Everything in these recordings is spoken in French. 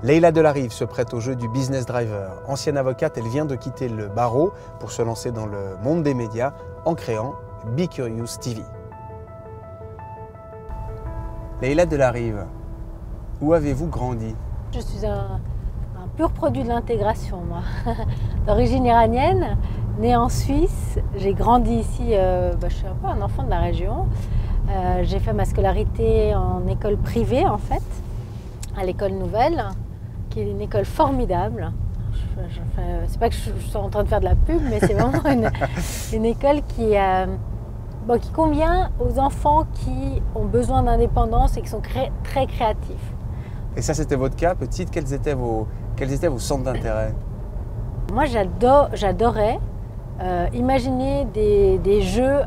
Leïla Delarive se prête au jeu du business driver. Ancienne avocate, elle vient de quitter le barreau pour se lancer dans le monde des médias en créant Be Curious TV. Leïla Delarive, où avez-vous grandi? Je suis un pur produit de l'intégration, moi. D'origine iranienne, née en Suisse. J'ai grandi ici, je suis un peu un enfant de la région. J'ai fait ma scolarité en école privée, en fait, à l'école Nouvelle, qui est une école formidable. C'est pas que je suis en train de faire de la pub, mais c'est vraiment une école qui convient aux enfants qui ont besoin d'indépendance et qui sont très créatifs. Et ça, c'était votre cas, petite. Quels étaient vos centres d'intérêt? Moi, j'adorais imaginer des jeux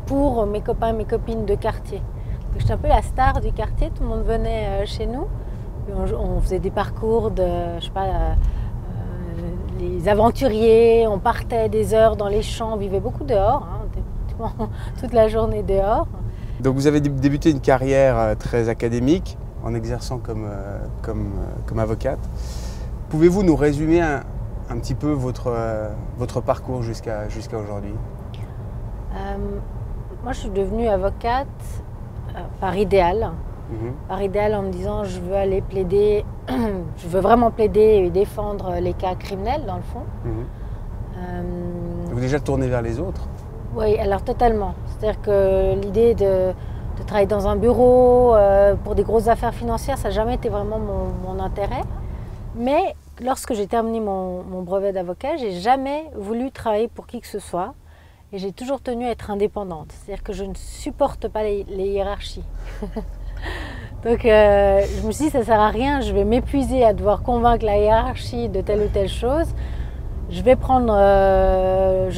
pour mes copains et mes copines de quartier. J'étais un peu la star du quartier, tout le monde venait chez nous. On faisait des parcours de, les aventuriers, on partait des heures dans les champs, on vivait beaucoup dehors, toute la journée dehors. Donc vous avez débuté une carrière très académique en exerçant comme avocate. Pouvez-vous nous résumer un petit peu votre parcours jusqu'à aujourd'hui? Moi, je suis devenue avocate par idéal. Par idéal en me disant je veux aller plaider, je veux vraiment plaider et défendre les cas criminels dans le fond. Vous déjà tourné vers les autres? Oui, alors totalement. C'est-à-dire que l'idée de travailler dans un bureau pour des grosses affaires financières, ça n'a jamais été vraiment mon intérêt. Mais lorsque j'ai terminé mon brevet d'avocat, j'ai jamais voulu travailler pour qui que ce soit. Et j'ai toujours tenu à être indépendante. C'est-à-dire que je ne supporte pas les hiérarchies. Donc je me suis dit, ça ne sert à rien, je vais m'épuiser à devoir convaincre la hiérarchie de telle ou telle chose. J'ai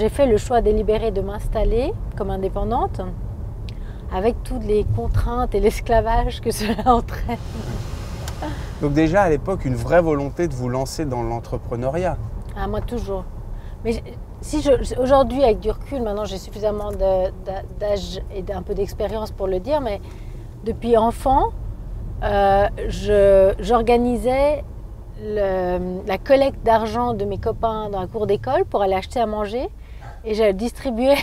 fait le choix délibéré de m'installer comme indépendante, avec toutes les contraintes et l'esclavage que cela entraîne. Donc déjà à l'époque, une vraie volonté de vous lancer dans l'entrepreneuriat? Ah, moi toujours. Mais aujourd'hui, avec du recul, maintenant j'ai suffisamment d'âge et un peu d'expérience pour le dire, mais depuis enfant, j'organisais la collecte d'argent de mes copains dans la cour d'école pour aller acheter à manger et je distribuais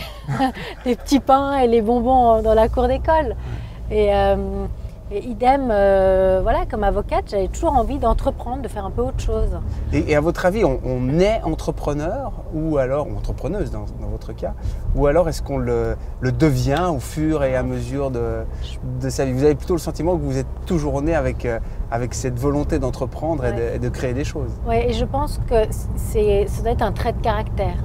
les petits pains et les bonbons dans la cour d'école. Et idem, voilà, comme avocate, j'avais toujours envie d'entreprendre, de faire un peu autre chose. Et à votre avis, on est entrepreneur ou alors, ou entrepreneuse dans votre cas, ou alors est-ce qu'on le devient au fur et à mesure de sa vie? Vous avez plutôt le sentiment que vous êtes toujours né avec cette volonté d'entreprendre et de créer des choses? Oui, et je pense que ça doit être un trait de caractère.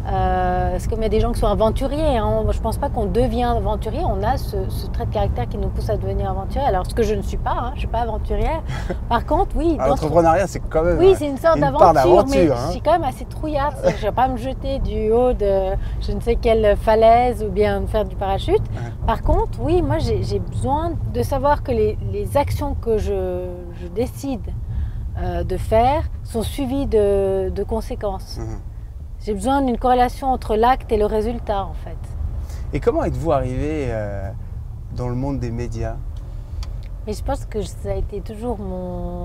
Parce qu'il y a des gens qui sont aventuriers. Je ne pense pas qu'on devient aventurier. On a ce trait de caractère qui nous pousse à devenir aventurier. Alors, ce que je ne suis pas, je ne suis pas aventurière. Par contre, oui. L'entrepreneuriat, c'est quand même c'est une sorte d'aventure. Mais je suis quand même assez trouillarde. Je ne vais pas me jeter du haut de je ne sais quelle falaise ou bien faire du parachute. Par contre, oui, moi, j'ai besoin de savoir que les actions que je décide de faire sont suivies de conséquences. J'ai besoin d'une corrélation entre l'acte et le résultat, en fait. Et comment êtes-vous arrivé dans le monde des médias? Mais je pense que ça a été toujours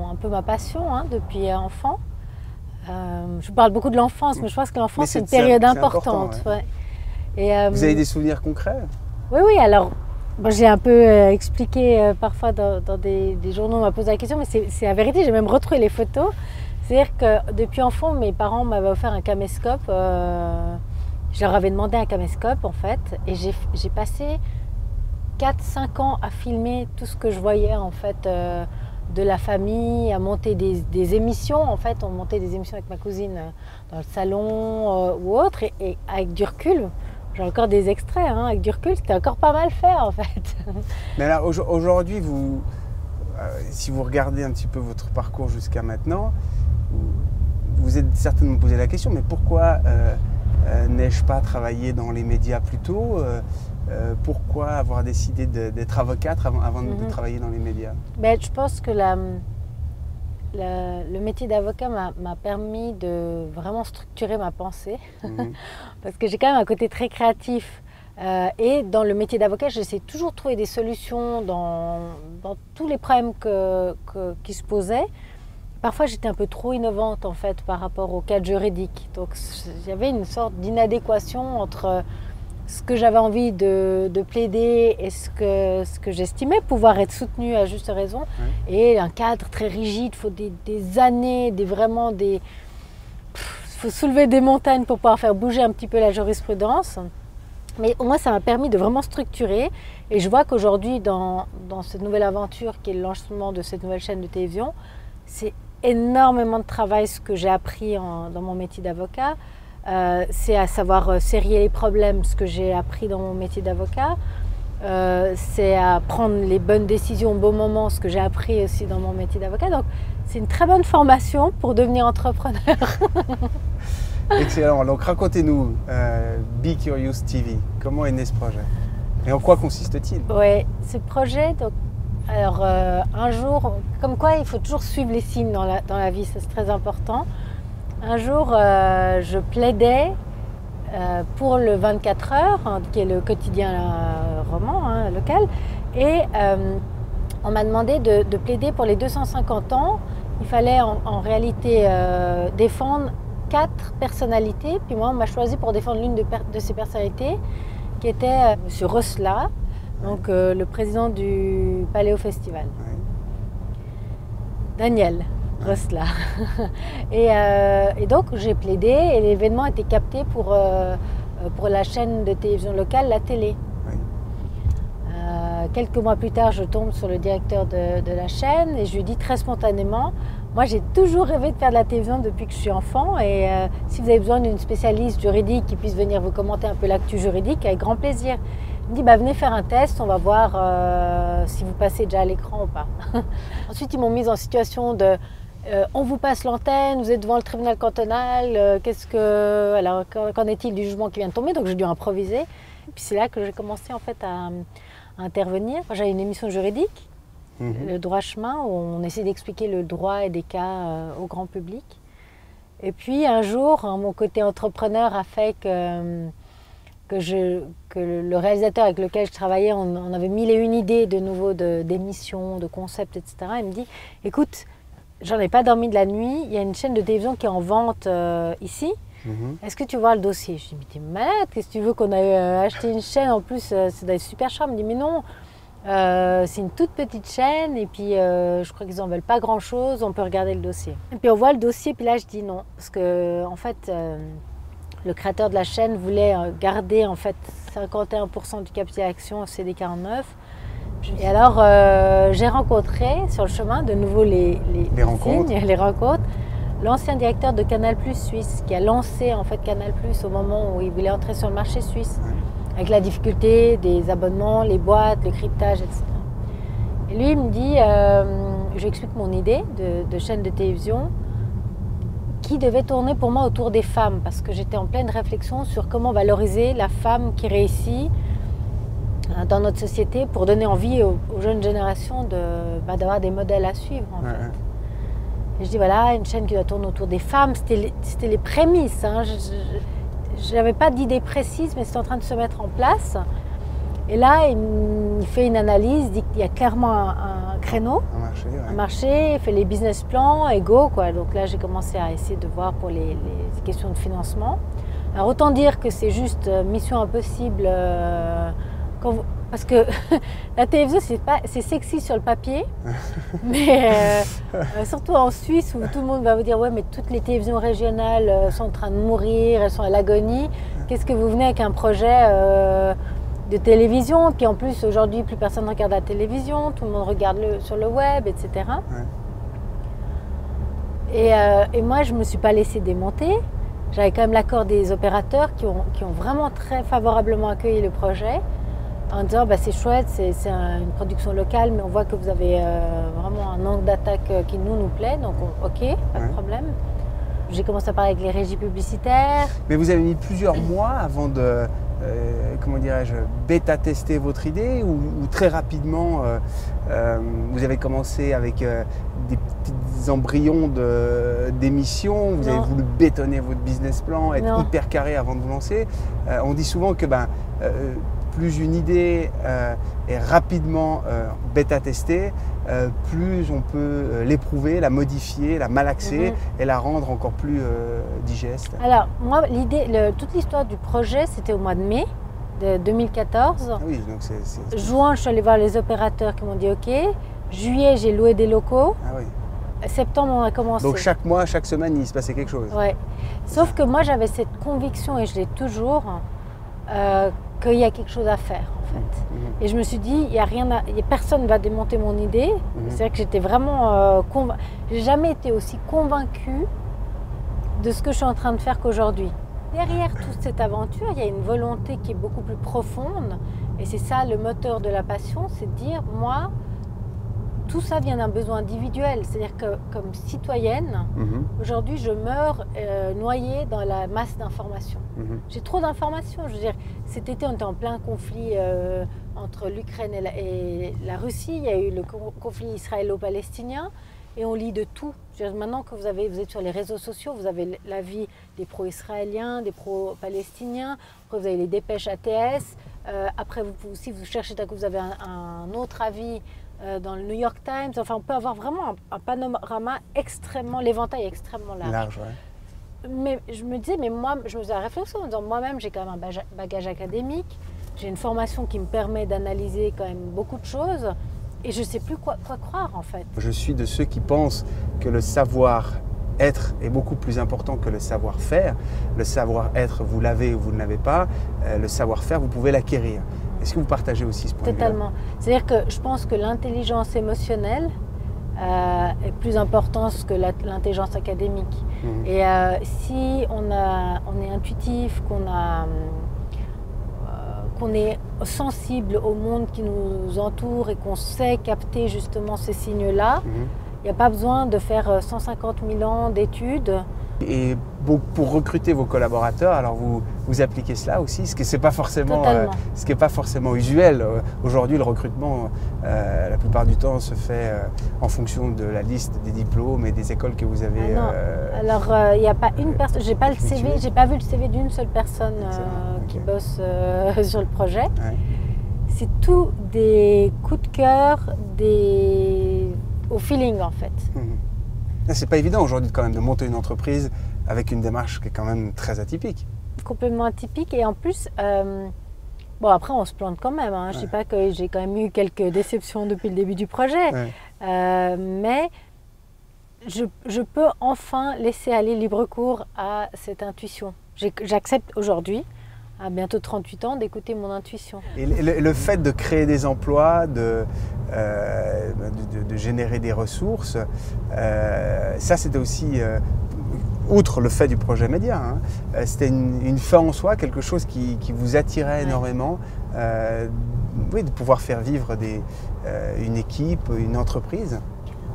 un peu ma passion depuis enfant. Je parle beaucoup de l'enfance, mais je pense que l'enfance, c'est une période importante. Et, vous avez des souvenirs concrets? Oui, alors, j'ai un peu expliqué parfois dans des journaux, on m'a posé la question, mais c'est la vérité, j'ai même retrouvé les photos. C'est-à-dire que depuis enfant, mes parents m'avaient offert un caméscope. Je leur avais demandé un caméscope, en fait. Et j'ai passé 4-5 ans à filmer tout ce que je voyais, en fait, de la famille, à monter des émissions. En fait, on montait des émissions avec ma cousine dans le salon ou autre. Et avec du recul, j'ai encore des extraits. Avec du recul, c'était encore pas mal fait, en fait. Mais là, aujourd'hui, si vous regardez un petit peu votre parcours jusqu'à maintenant, vous êtes certainement posé la question, mais pourquoi n'ai-je pas travaillé dans les médias plus tôt? Pourquoi avoir décidé d'être avocate avant de travailler dans les médias? Je pense que le métier d'avocat m'a permis de vraiment structurer ma pensée, parce que j'ai quand même un côté très créatif. Et dans le métier d'avocat, j'essaie toujours de trouver des solutions dans tous les problèmes qui se posaient. parfois j'étais un peu trop innovante en fait par rapport au cadre juridique. Donc il y avait une sorte d'inadéquation entre ce que j'avais envie de plaider et ce que j'estimais pouvoir être soutenu à juste raison, et un cadre très rigide. Il faut des années, il faut soulever des montagnes pour pouvoir faire bouger un petit peu la jurisprudence. Mais au moins ça m'a permis de vraiment structurer, et je vois qu'aujourd'hui dans cette nouvelle aventure qui est le lancement de cette nouvelle chaîne de télévision, c'est énormément de travail ce que j'ai appris dans mon métier d'avocat. C'est à savoir sérier les problèmes, ce que j'ai appris dans mon métier d'avocat. C'est à prendre les bonnes décisions au bon moment, ce que j'ai appris aussi dans mon métier d'avocat. Donc c'est une très bonne formation pour devenir entrepreneur. Excellent. Donc racontez-nous, Be Curious TV, comment est né ce projet et en quoi consiste-t-il? Oui, ce projet, donc, alors un jour, comme quoi il faut toujours suivre les signes dans la vie, c'est très important. Un jour, je plaidais pour le 24 heures, qui est le quotidien roman local, et on m'a demandé de plaider pour les 250 ans. Il fallait en réalité défendre 4 personnalités, puis moi on m'a choisi pour défendre l'une de ces personnalités, qui était M. Rosla, donc le président du Paléo Festival. Daniel Rosla. Et donc j'ai plaidé, et l'événement a été capté pour la chaîne de télévision locale, la télé. Quelques mois plus tard, je tombe sur le directeur de la chaîne et je lui dis très spontanément: moi j'ai toujours rêvé de faire de la télévision depuis que je suis enfant, et si vous avez besoin d'une spécialiste juridique qui puisse venir vous commenter un peu l'actu juridique, avec grand plaisir. Il me dit: venez faire un test, on va voir si vous passez déjà à l'écran ou pas. Ensuite ils m'ont mise en situation de on vous passe l'antenne, vous êtes devant le tribunal cantonal, alors qu'en est-il du jugement qui vient de tomber? Donc j'ai dû improviser. Et puis c'est là que j'ai commencé en fait à intervenir. J'avais une émission juridique, le droit chemin, où on essaie d'expliquer le droit et des cas au grand public. Et puis un jour, mon côté entrepreneur a fait que le réalisateur avec lequel je travaillais, on avait mille et une idées de nouveau d'émissions, de concepts, etc. Il me dit: écoute, j'en ai pas dormi de la nuit, il y a une chaîne de télévision qui est en vente ici. Est-ce que tu vois le dossier? Je dis: mais t'es malade, qu'est-ce que tu veux, qu'on a acheté une chaîne, en plus c'est des super cher. Il me dit: mais non, c'est une toute petite chaîne, et puis je crois qu'ils en veulent pas grand chose, on peut regarder le dossier. Et puis on voit le dossier, puis là je dis non, parce que en fait le créateur de la chaîne voulait garder en fait 51% du capital action au CD49. Et alors j'ai rencontré sur le chemin de nouveau les rencontres, l'ancien directeur de Canal+ Suisse, qui a lancé en fait Canal+ au moment où il voulait entrer sur le marché suisse, avec la difficulté des abonnements, les boîtes, le cryptage, etc. Et lui, il me dit, je lui explique mon idée de chaîne de télévision qui devait tourner pour moi autour des femmes, parce que j'étais en pleine réflexion sur comment valoriser la femme qui réussit dans notre société, pour donner envie aux jeunes générations d'avoir des modèles à suivre en fait. Et je dis voilà, une chaîne qui doit tourner autour des femmes, c'était les prémices. Je n'avais pas d'idée précise, mais c'était en train de se mettre en place. Et là, il fait une analyse, il dit qu'il y a clairement un créneau, un marché, il fait les business plans et go, quoi. Donc là, j'ai commencé à essayer de voir pour les questions de financement. Alors autant dire que c'est juste mission impossible, parce que la télévision, c'est sexy sur le papier, mais surtout en Suisse, où tout le monde va vous dire: ouais, mais toutes les télévisions régionales sont en train de mourir, elles sont à l'agonie. Qu'est-ce que vous venez avec un projet de télévision? Puis en plus, aujourd'hui, plus personne ne regarde la télévision, tout le monde regarde sur le web, etc. Et moi, je ne me suis pas laissée démonter. J'avais quand même l'accord des opérateurs qui ont vraiment très favorablement accueilli le projet, en disant bah, c'est chouette, c'est une production locale, mais on voit que vous avez vraiment un angle d'attaque qui nous plaît, donc ok, pas de problème. J'ai commencé à parler avec les régies publicitaires. Mais vous avez mis plusieurs mois avant de, comment dirais-je, bêta-tester votre idée, ou très rapidement vous avez commencé avec des petits embryons d'émissions, vous avez voulu bétonner votre business plan, être hyper carré avant de vous lancer. On dit souvent que plus une idée est rapidement bêta-testée, plus on peut l'éprouver, la modifier, la malaxer et la rendre encore plus digeste. Alors, moi, toute l'histoire du projet, c'était au mois de mai de 2014. Ah oui, donc Juin, je suis allée voir les opérateurs qui m'ont dit OK. Juillet, j'ai loué des locaux. Ah oui. Septembre, on a commencé. Donc chaque mois, chaque semaine, il se passait quelque chose. Ouais. Sauf que moi, j'avais cette conviction, et je l'ai toujours, qu'il y a quelque chose à faire, en fait. Et je me suis dit, personne ne va démonter mon idée. C'est-à-dire que j'étais vraiment j'ai jamais été aussi convaincue de ce que je suis en train de faire qu'aujourd'hui. Derrière toute cette aventure, il y a une volonté qui est beaucoup plus profonde. Et c'est ça le moteur de la passion, c'est de dire, moi, tout ça vient d'un besoin individuel. C'est-à-dire que comme citoyenne, aujourd'hui, je meurs noyée dans la masse d'informations. J'ai trop d'informations. Je veux dire, cet été, on était en plein conflit entre l'Ukraine et la Russie. Il y a eu le conflit israélo-palestinien. Et on lit de tout. Je veux dire, maintenant que vous êtes sur les réseaux sociaux, vous avez l'avis des pro-israéliens, des pro-palestiniens. Après, vous avez les dépêches ATS. Après, si vous cherchez, vous avez un autre avis dans le New York Times. Enfin, on peut avoir vraiment un panorama extrêmement, l'éventail est extrêmement large. Ouais. Mais je me disais, moi, je me faisais la réflexion en disant, moi-même, j'ai quand même un bagage académique. J'ai une formation qui me permet d'analyser quand même beaucoup de choses. Et je ne sais plus quoi croire, en fait. Je suis de ceux qui pensent que le savoir-être est beaucoup plus important que le savoir-faire. Le savoir-être, vous l'avez ou vous ne l'avez pas. Le savoir-faire, vous pouvez l'acquérir. Est-ce que vous partagez aussi ce point de vue? Totalement. C'est-à-dire que je pense que l'intelligence émotionnelle est plus importante que l'intelligence académique. Et si on est intuitif, qu'on est sensible au monde qui nous entoure et qu'on sait capter justement ces signes-là, il n'y a pas besoin de faire 150 000 ans d'études. Et pour recruter vos collaborateurs, alors vous appliquez cela aussi, ce qui n'est pas forcément usuel. Aujourd'hui, le recrutement, la plupart du temps, se fait en fonction de la liste des diplômes et des écoles que vous avez. Alors, il n'y a pas une personne. J'ai pas le CV. J'ai pas vu le CV d'une seule personne qui bosse sur le projet. Ouais. C'est tout des coups de cœur, au feeling en fait. C'est pas évident aujourd'hui quand même de monter une entreprise avec une démarche qui est quand même très atypique. Complètement atypique et en plus, bon après on se plante quand même. Je ne dis pas que j'ai quand même eu quelques déceptions depuis le début du projet, mais je peux enfin laisser aller libre cours à cette intuition. J'accepte aujourd'hui, à bientôt 38 ans, d'écouter mon intuition. Et le fait de créer des emplois, de générer des ressources, ça c'était aussi, outre le fait du projet média, c'était une fin en soi, quelque chose qui vous attirait énormément, de pouvoir faire vivre une équipe, une entreprise.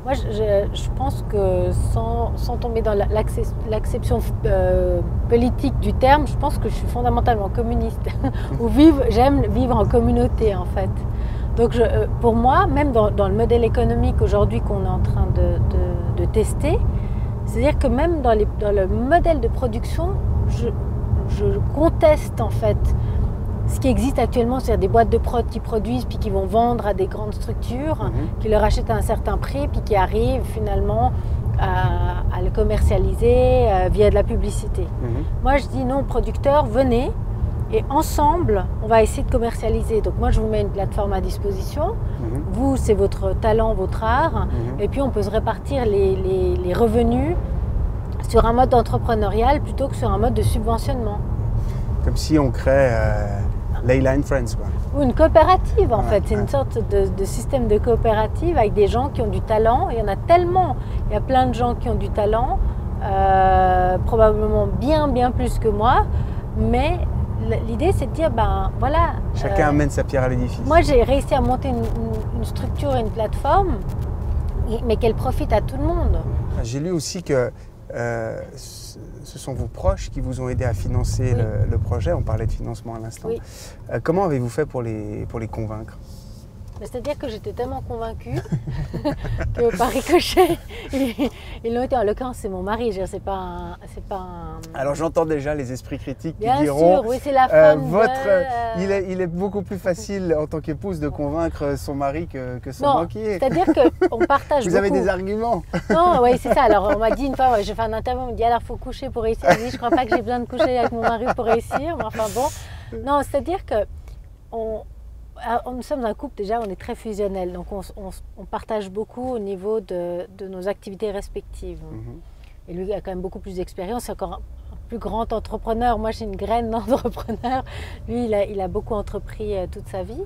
Moi, je pense que sans tomber dans l'acception politique du terme, je pense que je suis fondamentalement communiste. J'aime vivre en communauté, en fait. Donc, pour moi, même dans le modèle économique aujourd'hui qu'on est en train de tester, c'est-à-dire que même dans le modèle de production, je conteste, en fait, ce qui existe actuellement, c'est-à-dire des boîtes de prod qui produisent puis qui vont vendre à des grandes structures, qui leur achètent à un certain prix puis qui arrivent finalement à le commercialiser via de la publicité. Moi, je dis non, producteurs, venez et ensemble, on va essayer de commercialiser. Donc moi, je vous mets une plateforme à disposition. Vous, c'est votre talent, votre art. Et puis, on peut se répartir les revenus sur un mode entrepreneurial plutôt que sur un mode de subventionnement. Comme si on crée Leila and Friends, quoi. Ou une coopérative, en fait. C'est une sorte de système de coopérative avec des gens qui ont du talent. Il y en a tellement. Il y a plein de gens qui ont du talent, probablement bien plus que moi. Mais l'idée, c'est de dire, voilà. Chacun amène sa pierre à l'édifice. Moi, j'ai réussi à monter une structure et une plateforme, mais qu'elle profite à tout le monde. J'ai lu aussi que ce sont vos proches qui vous ont aidé à financer le projet. On parlait de financement à l'instant. Comment avez-vous fait pour les convaincre? C'est-à-dire que j'étais tellement convaincue que par ricochet, ils l'ont été. En l'occurrence, c'est mon mari, c'est pas un... Alors j'entends déjà les esprits critiques qui Bien diront sûr, oui, c'est la femme il est beaucoup plus facile en tant qu'épouse de convaincre son mari que son non, banquier. C'est-à-dire qu'on partage Vous beaucoup. avez des arguments. Non, oui, c'est ça. Alors on m'a dit une fois, j'ai fait un interview, on me dit alors il faut coucher pour réussir. Je dis je crois pas que j'ai besoin de coucher avec mon mari pour réussir. Mais enfin bon, non, c'est-à-dire que nous sommes un couple, déjà, on est très fusionnel, donc on partage beaucoup au niveau de nos activités respectives. Et lui a quand même beaucoup plus d'expérience, c'est encore un plus grand entrepreneur. Moi, j'ai une graine d'entrepreneur. Lui, il a beaucoup entrepris toute sa vie.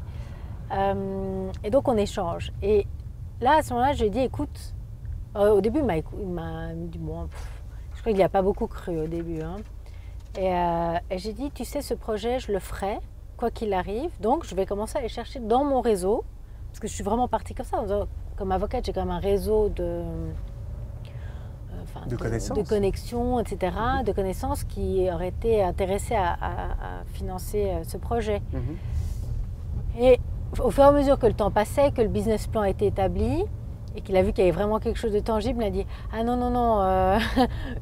Et donc, on échange. Et là, à ce moment-là, je lui ai dit, écoute, au début, il m'a dit, bon, je crois qu'il n'y a pas beaucoup cru au début. Hein. Et j'ai dit, tu sais, ce projet, je le ferai. Quoi qu'il arrive, donc je vais commencer à aller chercher dans mon réseau, parce que je suis vraiment partie comme ça. Comme avocate, j'ai quand même un réseau de connexions, etc., de connaissances qui auraient été intéressées à financer ce projet. Et au fur et à mesure que le temps passait, que le business plan a été établi, et qu'il a vu qu'il y avait vraiment quelque chose de tangible, il a dit « Ah non,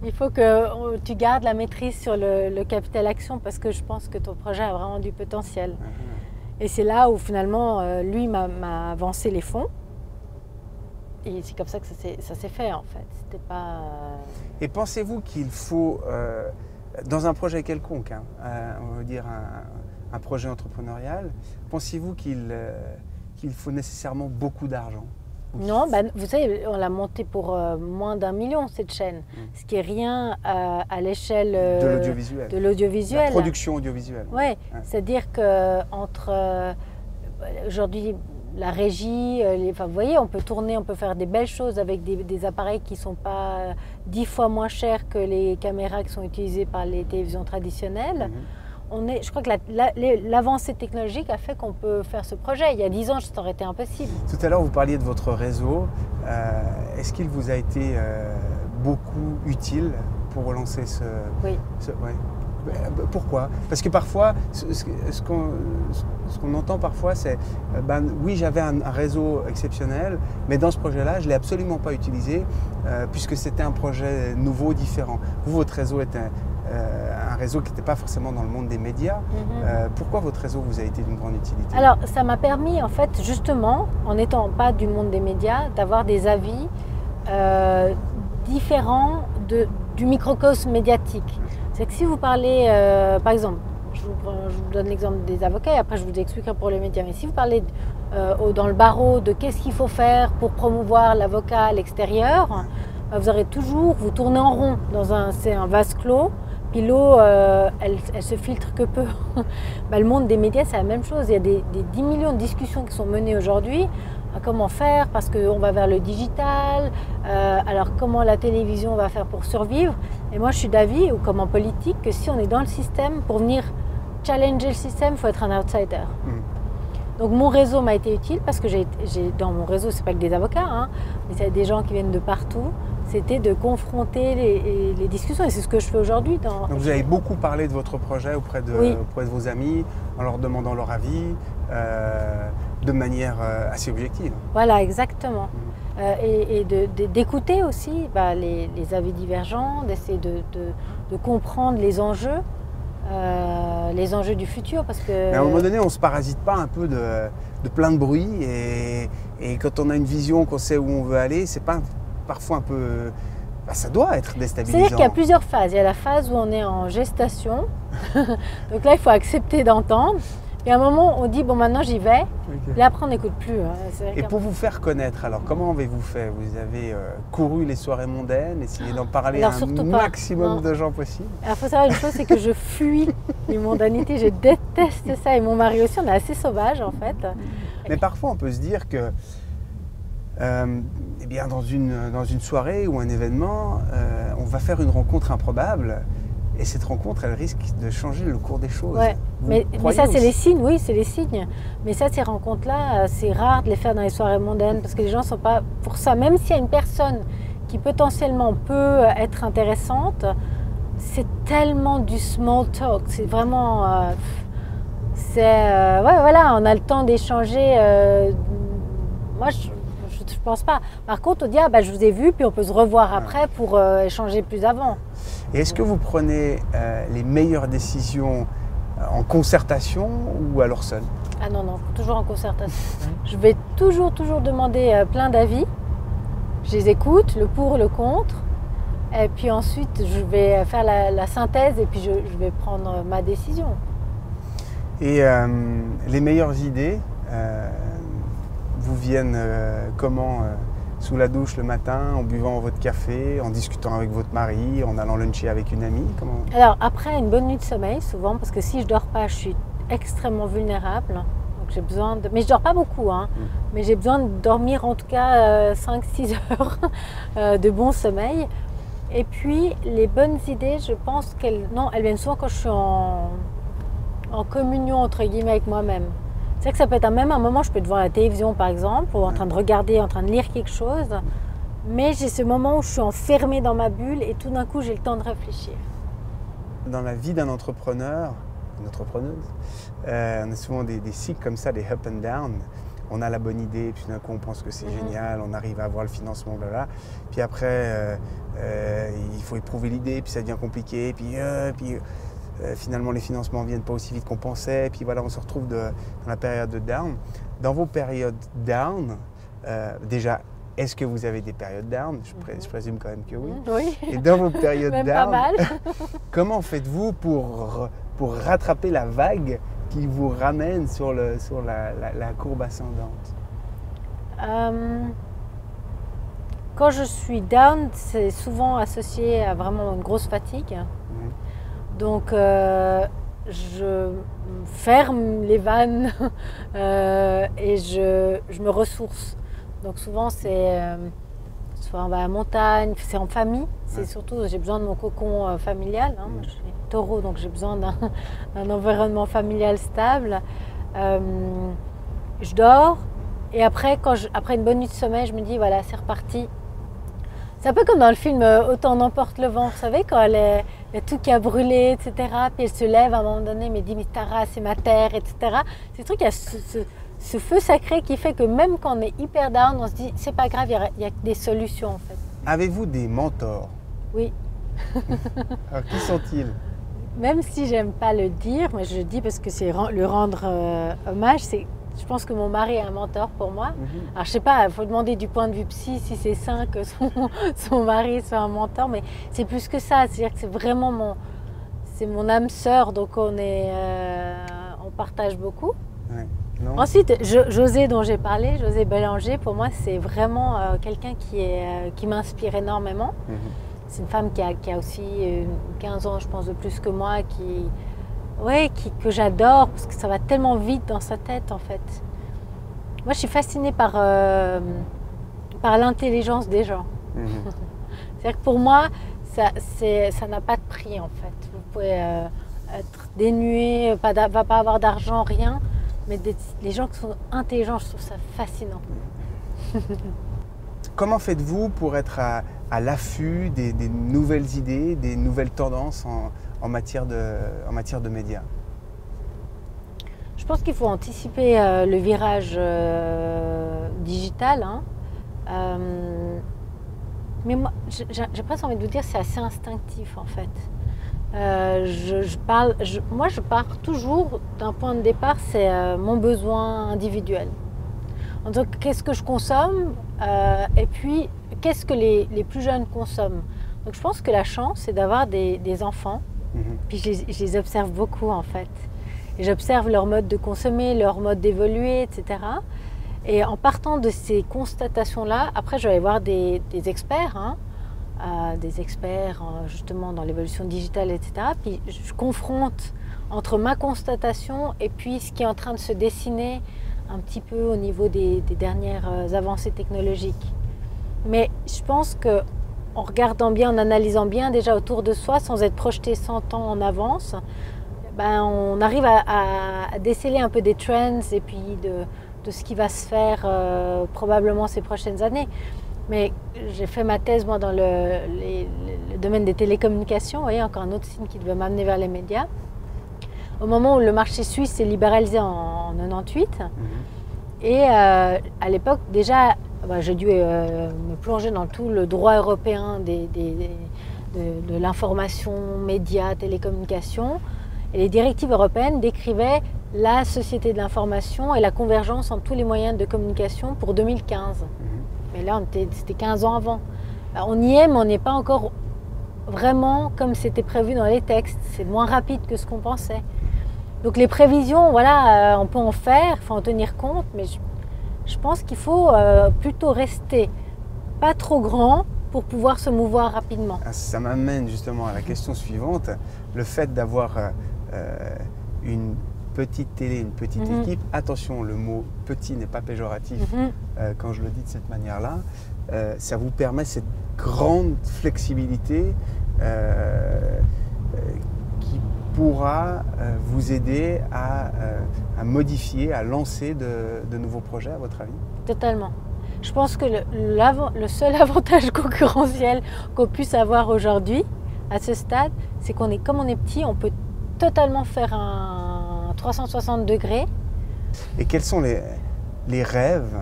il faut que tu gardes la maîtrise sur le capital action parce que je pense que ton projet a vraiment du potentiel. » Et c'est là où finalement, lui m'a avancé les fonds. Et c'est comme ça que ça s'est fait en fait. C'était pas... Et pensez-vous qu'il faut, dans un projet quelconque, on va dire un projet entrepreneurial, pensez-vous qu'il faut nécessairement beaucoup d'argent ? Non, vous savez, on l'a monté pour moins d'1 million cette chaîne, ce qui est rien à l'échelle de l'audiovisuel. La production audiovisuelle. Oui, c'est-à-dire qu'entre aujourd'hui la régie, vous voyez, on peut tourner, on peut faire des belles choses avec des appareils qui ne sont pas 10 fois moins chers que les caméras qui sont utilisées par les télévisions traditionnelles. Je crois que l'avancée technologique a fait qu'on peut faire ce projet. Il y a 10 ans, ça aurait été impossible. Tout à l'heure, vous parliez de votre réseau. Est-ce qu'il vous a été beaucoup utile pour relancer ce... Oui. Pourquoi ? Parce que parfois, ce qu'on entend parfois, c'est oui, j'avais un réseau exceptionnel, mais dans ce projet-là, je ne l'ai absolument pas utilisé puisque c'était un projet nouveau, différent. Vous, votre réseau était un réseau qui n'était pas forcément dans le monde des médias. Pourquoi votre réseau vous a été d'une grande utilité ? Alors, ça m'a permis, en fait, justement, en n'étant pas du monde des médias, d'avoir des avis différents du microcosme médiatique. C'est que si vous parlez, par exemple, je vous donne l'exemple des avocats et après je vous expliquerai pour les médias, mais si vous parlez dans le barreau de qu'est-ce qu'il faut faire pour promouvoir l'avocat à l'extérieur, vous tournez en rond, c'est un vase clos, puis l'eau, elle se filtre que peu. Le monde des médias, c'est la même chose, il y a des 10 millions de discussions qui sont menées aujourd'hui. Comment faire parce qu'on va vers le digital, alors comment la télévision va faire pour survivre. Et moi je suis d'avis, ou comme en politique, que si on est dans le système, pour venir challenger le système, il faut être un outsider. Donc mon réseau m'a été utile parce que dans mon réseau, c'est pas que des avocats, mais c'est des gens qui viennent de partout. C'était de confronter les discussions et c'est ce que je fais aujourd'hui. Donc vous avez beaucoup parlé de votre projet auprès de vos amis, en leur demandant leur avis, de manière assez objective. Voilà, exactement. Et d'écouter aussi les avis divergents, d'essayer de comprendre les enjeux du futur. Parce que... Mais à un moment donné, on ne se parasite pas un peu de plein de bruit et quand on a une vision, qu'on sait où on veut aller, c'est pas parfois un peu... ça doit être déstabilisant. C'est-à-dire qu'il y a plusieurs phases. Il y a la phase où on est en gestation. Donc là, il faut accepter d'entendre. Et à un moment, on dit, bon, maintenant j'y vais. Okay. Là, après, on n'écoute plus. Et pour vous faire connaître, alors, comment avez-vous fait ? Vous avez couru les soirées mondaines, essayé d'en parler à un maximum de gens possible ? Alors, il faut savoir une chose, c'est que je fuis les mondanités. Je déteste ça. Et mon mari aussi, on est assez sauvages, en fait. Mais parfois, on peut se dire que eh bien, dans une soirée ou un événement, on va faire une rencontre improbable. Et cette rencontre, elle risque de changer le cours des choses. Ouais. Mais ça, c'est les signes, oui, c'est les signes. Mais ça, ces rencontres-là, c'est rare de les faire dans les soirées mondaines parce que les gens ne sont pas pour ça. Même s'il y a une personne qui potentiellement peut être intéressante, c'est tellement du small talk. C'est vraiment... voilà, on a le temps d'échanger moi, je ne pense pas. Par contre, on dit, je vous ai vu, puis on peut se revoir après pour échanger plus avant. Et est-ce que vous prenez les meilleures décisions en concertation ou alors seul? Ah non, toujours en concertation. Je vais toujours demander plein d'avis. Je les écoute, le pour, le contre. Et puis ensuite, je vais faire la synthèse et puis je vais prendre ma décision. Et les meilleures idées vous viennent comment sous la douche le matin, en buvant votre café, en discutant avec votre mari, en allant luncher avec une amie? Comment... Alors après une bonne nuit de sommeil, souvent, parce que si je dors pas, je suis extrêmement vulnérable. Donc j'ai besoin de... Mais je dors pas beaucoup, mais j'ai besoin de dormir en tout cas 5-6 heures de bon sommeil. Et puis les bonnes idées, je pense elles viennent souvent quand je suis en communion entre guillemets avec moi-même. C'est vrai que ça peut être même un moment, je peux être devant la télévision par exemple, ou en train de regarder, en train de lire quelque chose, mais j'ai ce moment où je suis enfermée dans ma bulle et tout d'un coup j'ai le temps de réfléchir. Dans la vie d'un entrepreneur, une entrepreneuse, on a souvent des cycles comme ça, des up and down. On a la bonne idée, puis d'un coup on pense que c'est génial, on arrive à avoir le financement, blablabla. Puis après, il faut éprouver l'idée, puis ça devient compliqué, puis finalement les financements ne viennent pas aussi vite qu'on pensait, puis voilà, on se retrouve dans la période de down. Dans vos périodes down, déjà, est-ce que vous avez des périodes down? Je présume quand même que oui. Oui. Et dans vos périodes même down, pas mal. comment faites-vous pour rattraper la vague qui vous ramène sur la courbe ascendante? Quand je suis down, c'est souvent associé à vraiment une grosse fatigue. Donc je ferme les vannes et je me ressource. Donc souvent soit on va à la montagne, c'est en famille. C'est surtout, j'ai besoin de mon cocon familial. Moi, je suis taureau, donc j'ai besoin d'un environnement familial stable. Je dors et après une bonne nuit de sommeil, je me dis voilà, c'est reparti. C'est un peu comme dans le film Autant n'emporte le vent, vous savez, quand il y a tout qui a brûlé, etc. Puis elle se lève à un moment donné, mais dit mais Tara, c'est ma terre, etc. C'est le truc, il y a ce feu sacré qui fait que même quand on est hyper down, on se dit c'est pas grave, il y a des solutions en fait. Avez-vous des mentors? Oui. Alors qui sont-ils? Même si j'aime pas le dire, mais je le dis parce que c'est le rendre hommage, je pense que mon mari est un mentor pour moi. Alors je sais pas, il faut demander du point de vue psy si c'est sain que son mari soit un mentor, mais c'est plus que ça, c'est-à-dire que c'est vraiment mon âme sœur, donc on partage beaucoup. Ouais. Non. Ensuite, José dont j'ai parlé, José Bélanger, pour moi c'est vraiment quelqu'un qui m'inspire énormément. C'est une femme qui a aussi 15 ans, je pense, de plus que moi, que j'adore, parce que ça va tellement vite dans sa tête, en fait. Moi, je suis fascinée par l'intelligence des gens. C'est-à-dire que pour moi, ça n'a pas de prix, en fait. Vous pouvez être dénué, pas avoir d'argent, rien, mais les gens qui sont intelligents, je trouve ça fascinant. Comment faites-vous pour être à l'affût des nouvelles idées, des nouvelles tendances en matière de médias? Je pense qu'il faut anticiper le virage digital. Mais moi, j'ai presque envie de vous dire que c'est assez instinctif en fait. Moi, je pars toujours d'un point de départ, c'est mon besoin individuel. Donc, qu'est-ce que je consomme et puis, qu'est-ce que les plus jeunes consomment. Donc, je pense que la chance, c'est d'avoir des enfants. Puis, je les observe beaucoup, en fait. Et j'observe leur mode de consommer, leur mode d'évoluer, etc. Et en partant de ces constatations-là, après, je vais aller voir des experts, justement dans l'évolution digitale, etc. Puis, je confronte entre ma constatation et puis ce qui est en train de se dessiner un petit peu au niveau des dernières avancées technologiques. Mais je pense qu'en regardant bien, en analysant bien déjà autour de soi, sans être projeté 100 ans en avance, on arrive à déceler un peu des trends et puis de ce qui va se faire probablement ces prochaines années. Mais j'ai fait ma thèse moi dans le domaine des télécommunications, vous voyez, encore un autre signe qui devait m'amener vers les médias. Au moment où le marché suisse s'est libéralisé en 98, Et à l'époque, déjà, j'ai dû me plonger dans tout le droit européen de l'information, médias, télécommunications. Et les directives européennes décrivaient la société de l'information et la convergence entre tous les moyens de communication pour 2015. Mais là, c'était 15 ans avant. On y est, mais on n'est pas encore vraiment comme c'était prévu dans les textes. C'est moins rapide que ce qu'on pensait. Donc les prévisions, voilà, on peut en faire, il faut en tenir compte, mais je pense qu'il faut plutôt rester pas trop grand pour pouvoir se mouvoir rapidement. Ça m'amène justement à la question suivante. Le fait d'avoir une petite télé, une petite équipe, attention, le mot petit n'est pas péjoratif quand je le dis de cette manière-là, ça vous permet cette grande flexibilité qui pourra vous aider à modifier, à lancer de nouveaux projets, à votre avis? Totalement. Je pense que le seul avantage concurrentiel qu'on puisse avoir aujourd'hui, à ce stade, c'est comme on est petit, on peut totalement faire un 360 degrés. Et quels sont les rêves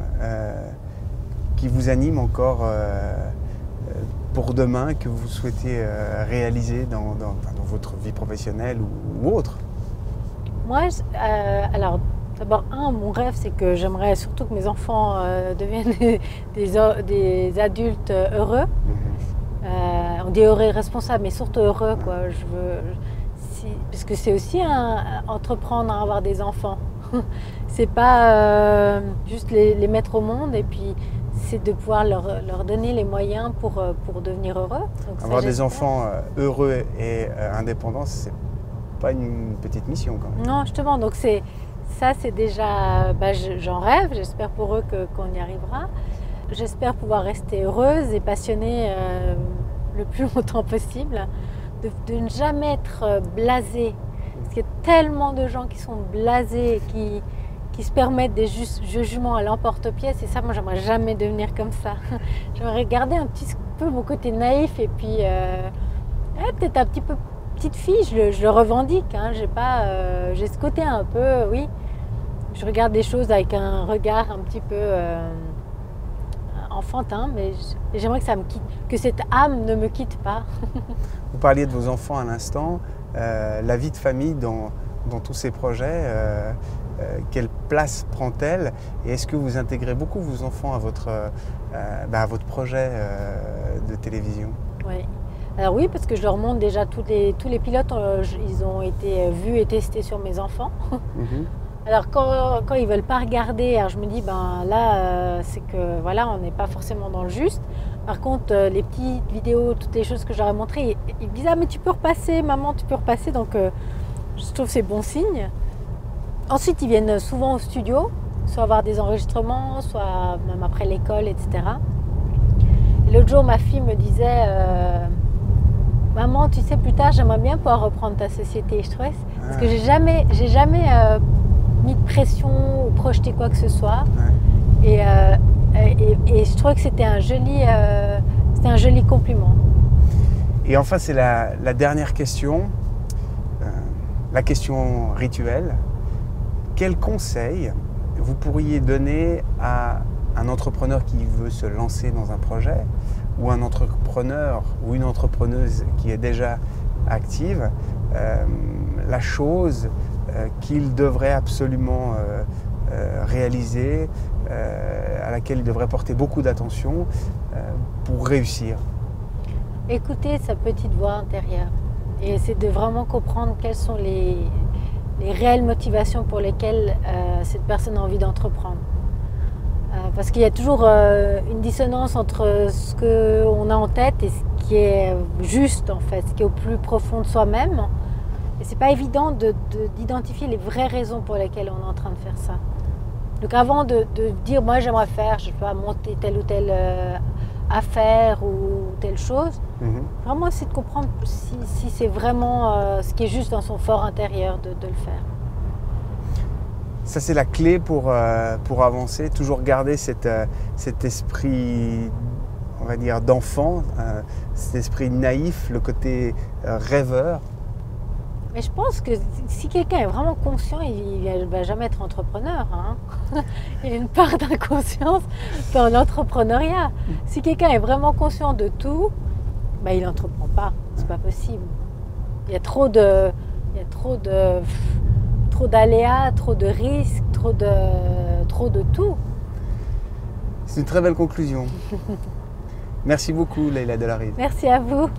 qui vous animent encore pour demain, que vous souhaitez réaliser dans votre vie professionnelle ou autre? Moi, alors d'abord, mon rêve, c'est que j'aimerais surtout que mes enfants deviennent des adultes heureux. On dit heureux et responsables, mais surtout heureux, quoi. Parce que c'est aussi entreprendre, avoir des enfants. C'est pas juste les mettre au monde, et puis c'est de pouvoir leur donner les moyens pour devenir heureux. Donc, avoir des enfants heureux et indépendants, c'est pas une petite mission quand même. Non, justement, donc c'est déjà, j'en rêve, j'espère pour eux qu'on y arrivera. J'espère pouvoir rester heureuse et passionnée le plus longtemps possible, de ne jamais être blasée. Parce qu'il y a tellement de gens qui sont blasés, qui se permettent des jugements à l'emporte-pièce, et ça, moi, j'aimerais jamais devenir comme ça. J'aimerais garder un petit peu mon côté naïf, et puis peut-être un petit peu petite fille, je le revendique, hein. J'ai ce côté un peu, oui, je regarde des choses avec un regard un petit peu enfantin, mais j'aimerais que cette âme ne me quitte pas. Vous parliez de vos enfants à l'instant, la vie de famille dans tous ces projets, quelle place prend-elle, et est-ce que vous intégrez beaucoup vos enfants à votre projet de télévision? Oui. Alors oui, parce que je leur montre déjà tous les pilotes, ils ont été vus et testés sur mes enfants. Alors quand ils ne veulent pas regarder, alors je me dis, là, c'est que voilà, on n'est pas forcément dans le juste. Par contre, les petites vidéos, toutes les choses que je leur ai montrées, ils me disent, ah mais tu peux repasser, maman, tu peux repasser. Donc je trouve que c'est bon signe. Ensuite, ils viennent souvent au studio, soit avoir des enregistrements, soit même après l'école, etc. Et l'autre jour, ma fille me disait, maman, tu sais, plus tard, j'aimerais bien pouvoir reprendre ta société. Je trouvais, parce que j'ai jamais mis de pression ou projeté quoi que ce soit. Et je trouvais que c'était un joli compliment. Et enfin, c'est la dernière question, la question rituelle. Quel conseil vous pourriez donner à un entrepreneur qui veut se lancer dans un projet, ou un entrepreneur ou une entrepreneuse qui est déjà active, la chose qu'il devrait absolument réaliser, à laquelle il devrait porter beaucoup d'attention pour réussir? Écoutez sa petite voix intérieure et essayer de vraiment comprendre quelles sont les réelles motivations pour lesquelles cette personne a envie d'entreprendre. Parce qu'il y a toujours une dissonance entre ce qu'on a en tête et ce qui est juste, en fait, ce qui est au plus profond de soi-même. Et c'est pas évident d'identifier les vraies raisons pour lesquelles on est en train de faire ça. Donc avant de dire, moi j'aimerais faire, je peux monter telle ou telle affaire ou telle chose, vraiment essayer de comprendre si c'est vraiment ce qui est juste dans son fort intérieur de le faire. Ça, c'est la clé pour avancer, toujours garder cet esprit, on va dire, d'enfant, cet esprit naïf, le côté rêveur. Mais je pense que si quelqu'un est vraiment conscient, il ne va jamais être entrepreneur. Hein. Il y a une part d'inconscience dans l'entrepreneuriat. Si quelqu'un est vraiment conscient de tout, ben, il n'entreprend pas. C'est pas possible. Il y a trop d'aléas, trop de risques, trop de tout. C'est une très belle conclusion. Merci beaucoup, Leïla Delarive. Merci à vous.